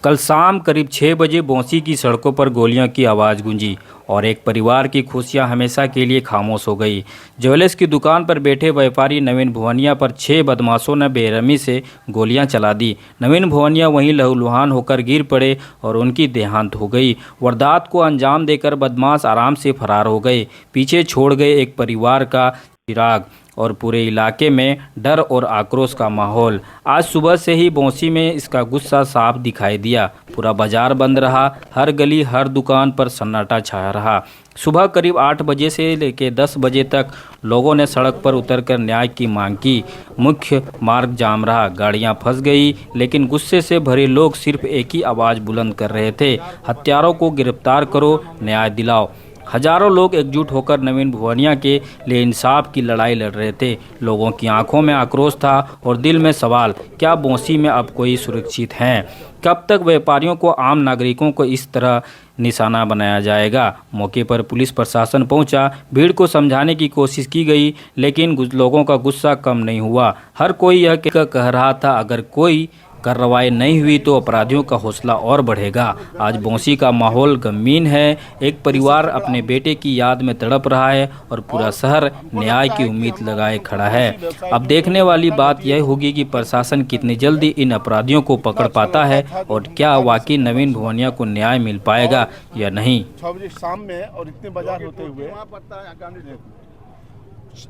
कल शाम करीब 6 बजे बौंसी की सड़कों पर गोलियों की आवाज़ गूंजी और एक परिवार की खुशियां हमेशा के लिए खामोश हो गई। ज्वेलर्स की दुकान पर बैठे व्यापारी नवीन भुवनिया पर 6 बदमाशों ने बेरहमी से गोलियां चला दी। नवीन भुवनिया वहीं लहूलुहान होकर गिर पड़े और उनकी देहांत हो गई। वारदात को अंजाम देकर बदमाश आराम से फरार हो गए, पीछे छोड़ गए एक परिवार का चिराग और पूरे इलाके में डर और आक्रोश का माहौल। आज सुबह से ही बौंसी में इसका गुस्सा साफ दिखाई दिया। पूरा बाजार बंद रहा, हर गली हर दुकान पर सन्नाटा छाया रहा। सुबह करीब 8 बजे से लेकर 10 बजे तक लोगों ने सड़क पर उतरकर न्याय की मांग की। मुख्य मार्ग जाम रहा, गाड़ियां फंस गई, लेकिन गुस्से से भरे लोग सिर्फ एक ही आवाज़ बुलंद कर रहे थे, हत्यारों को गिरफ्तार करो, न्याय दिलाओ। हजारों लोग एकजुट होकर नवीन भुवनिया के लिए इंसाफ की लड़ाई लड़ रहे थे। लोगों की आंखों में आक्रोश था और दिल में सवाल, क्या बौंसी में अब कोई सुरक्षित है? कब तक व्यापारियों को, आम नागरिकों को इस तरह निशाना बनाया जाएगा? मौके पर पुलिस प्रशासन पहुंचा, भीड़ को समझाने की कोशिश की गई, लेकिन लोगों का गुस्सा कम नहीं हुआ। हर कोई यह कह रहा था, अगर कोई कार्रवाई नहीं हुई तो अपराधियों का हौसला और बढ़ेगा। आज बौंसी का माहौल गमगीन है। एक परिवार अपने बेटे की याद में तड़प रहा है और पूरा शहर न्याय की उम्मीद लगाए खड़ा है। अब देखने वाली बात यह होगी कि प्रशासन कितनी जल्दी इन अपराधियों को पकड़ पाता है और क्या वाकई नवीन भुवनिया को न्याय मिल पाएगा या नहीं। 6 बजे शाम में और इतने बाजार होते हुए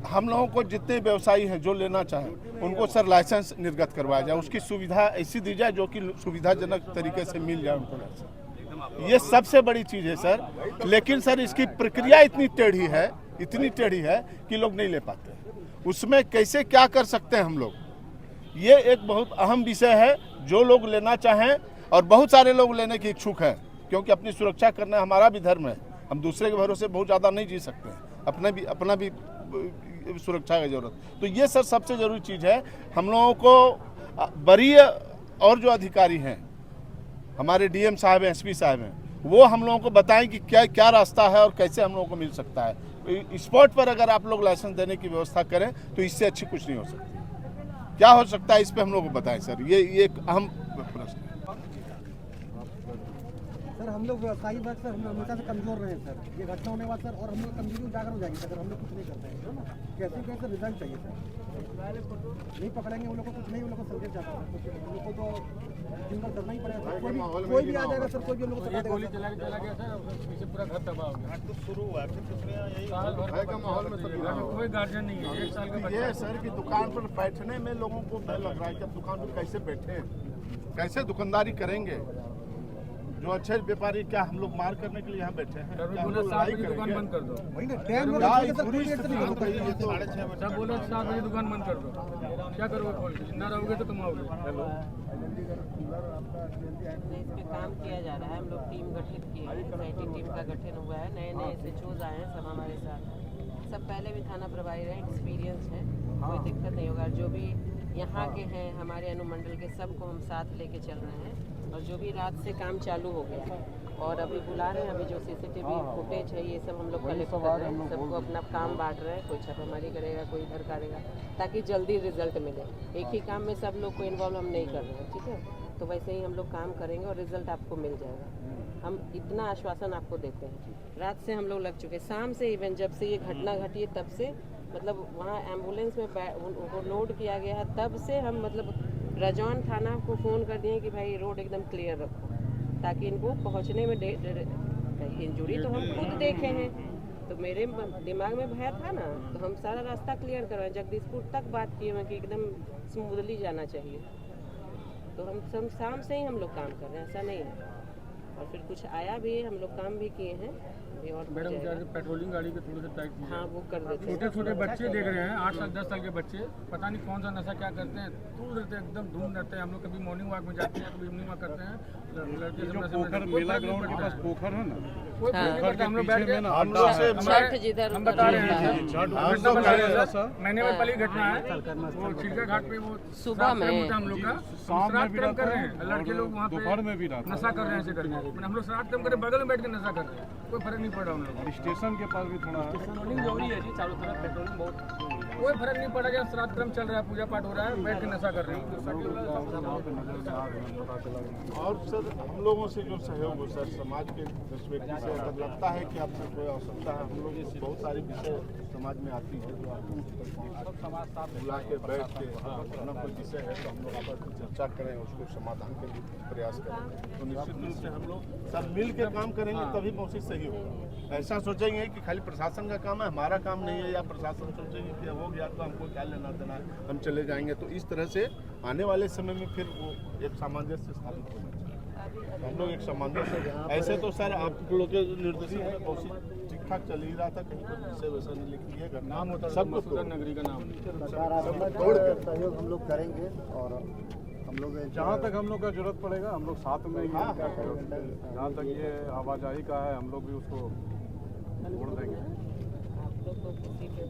हम लोगों को जितने व्यवसायी हैं जो लेना चाहें उनको सर लाइसेंस निर्गत करवाया जाए, उसकी सुविधा ऐसी दी जाए जो कि सुविधाजनक तरीके से मिल जाए उनको लाइसेंस। ये सबसे बड़ी चीज़ है सर। लेकिन सर इसकी प्रक्रिया इतनी टेढ़ी है कि लोग नहीं ले पाते। उसमें कैसे क्या कर सकते हैं हम लोग, ये एक बहुत अहम विषय है। जो लोग लेना चाहें, और बहुत सारे लोग लेने की इच्छुक हैं, क्योंकि अपनी सुरक्षा करना हमारा भी धर्म है। हम दूसरे के भरोसे बहुत ज़्यादा नहीं जी सकते हैं, अपना भी सुरक्षा की जरूरत। तो ये सर सबसे जरूरी चीज़ है। हम लोगों को वरीय और जो अधिकारी हैं, हमारे डीएम साहब हैं, एसपी साहब हैं, वो हम लोगों को बताएं कि क्या रास्ता है और कैसे हम लोगों को मिल सकता है। स्पॉट पर अगर आप लोग लाइसेंस देने की व्यवस्था करें तो इससे अच्छी कुछ नहीं हो सकती। क्या हो सकता है इस पर हम लोग को बताएं सर, ये एक अहम प्रश्न है। सर हम लोग व्यवसायी वर्ग सर हम हमेशा से कमजोर रहे हैं सर। ये घटना होने के बाद सर और हम लोग कमजोरी उजागर हो जाएगी अगर हम लोग कुछ नहीं करते हैं। कैसे रिजल्ट चाहिए सर? नहीं पकड़ेंगे उन लोग को, कुछ नहीं, उन लोग को संकेत जाता है, उन लोग को तो जिंदा करना ही पड़ेगा। कोई भी आ जाएगा सर, कोई भी हम लोग को गोली चला गया सर, पीछे पूरा घर तबाह हो गया। तो शुरू हुआ फिर साल भर का माहौल में कोई गार्जियन नहीं है। 1 साल का ये सर कि दुकान पर बैठने में लोगों को डर लग रहा है कि अब दुकान पर कैसे बैठे, कैसे दुकानदारी करेंगे। जो अच्छे व्यापारी, क्या हम लोग मार करने के लिए यहाँ बैठे हैं? दुकान बंद कर दो। वही ना, टाइम बोलो 7 बजे दुकान बंद कर दो। क्या करोगे खोल के? जिंदा रहोगे तो कमाओगे। इस पे काम किया जा रहा है। हम लोग टीम गठित किए हैं, SIT टीम का गठन हुआ है। नए SHOs आए हैं सब हमारे साथ। सब पहले भी थाना प्रभारी रहे, एक्सपीरियंस है, कोई दिक्कत नहीं होगा। जो भी यहाँ के हैं हमारे अनुमंडल के, सबको हम साथ लेके चल रहे हैं। और जो भी रात से काम चालू हो गया और अभी बुला रहे हैं, अभी जो CCTV फुटेज है ये सब हम लोग कलेक्ट कर रहे हैं। सबको अपना काम बांट रहे हैं, कोई छापेमारी करेगा, कोई इधर करेगा, ताकि जल्दी रिजल्ट मिले। एक ही काम में सब लोग को इन्वॉल्व हम नहीं कर रहे हैं, ठीक है? तो वैसे ही हम लोग काम करेंगे और रिजल्ट आपको मिल जाएगा। हम इतना आश्वासन आपको देते हैं। रात से हम लोग लग चुके, शाम से इवन जब से ये घटना घटी है तब से, मतलब वहाँ एम्बुलेंस में उनको लोड किया गया है, तब से हम मतलब रजौन थाना को फ़ोन कर दिए कि भाई रोड एकदम क्लियर रखो, ताकि इनको पहुंचने में इंजरी तो हम खुद देखे हैं, तो मेरे दिमाग में भय था ना, तो हम सारा रास्ता क्लियर करवाएं। जगदीशपुर तक बात किए हैं कि एकदम स्मूथली जाना चाहिए। तो हम शाम से ही हम लोग काम कर रहे हैं, ऐसा नहीं है। और फिर कुछ आया भी है, हम लोग काम भी किए हैं। और मैडम पेट्रोलिंग गाड़ी के थोड़े से टाइट, हाँ वो कर देते हैं। छोटे बच्चे देख रहे हैं, 8 साल 10 साल के बच्चे, पता नहीं कौन सा नशा क्या करते हैं, दूर रहते हैं, एकदम धूम रहते हैं। हम लोग कभी मॉर्निंग वॉक में जाते हैं, कभी इवनिंग वॉक करते हैं। लड़के पोखर मेला ग्राउंड के पास पोखर है ना, हम लोग बैठ के महीने में पहली घटना है वो चिल्का घाट पे, वो सुबह में हम लोग का रात क्रम कर रहे हैं। लड़के लोग वहाँ पे नशा कर रहे हैं, ऐसे करके हम लोग रात क्रम कर बगल में बैठ के नशा कर रहे हैं, कोई फर्क नहीं नहीं पड़ा उन लोगों स्टेशन के पास भी थोड़ा पेट्रोलिंग जरूरी है जी, चारों तरफ पेट्रोलिंग बहुत। कोई फर्क नहीं पड़ा, जब श्राद्ध क्रम चल रहा है, पूजा पाठ हो रहा है, बैठ के नशा कर रहे हैं। और सर हम लोगों से जो सहयोग हो सर, समाज के दृष्टि से अगर लगता है कि आपसे कोई आवश्यकता है, हम लोग इस बहुत सारी विषय समाज में आती है जो आप बुला के बैठ के अपना कोई विषय है तो हम लोग आपस में चर्चा करें, उसको समाधान के लिए प्रयास करें। तो निश्चित रूप से हम लोग सब मिल के काम करेंगे तभी बहुत सही होगा। ऐसा सोचेंगे कि खाली प्रशासन का काम है, हमारा काम नहीं है, या प्रशासन सोचेंगे कि हो गया तो हमको क्या लेना देना है, हम चले जाएंगे, तो इस तरह से आने वाले समय में फिर वो एक सामंजस्य स्थापित होना चाहिए। हम लोग एक सामंजस्य, ऐसे तो सर आप लोग के निर्देशन में बहुत ठीक ठाक चल ही रहा था, कहीं कोई विषय वैसा नहीं, लेकिन ये नाम होता सबको मधुसूदन नगरी का नाम सहयोग हम लोग करेंगे और हम लोग जहाँ तक हम लोग का जरूरत पड़ेगा हम लोग साथ में ही जहाँ तक ये आवाजाही का है हम लोग भी उसको छोड़ देंगे। आप लोग को किसी के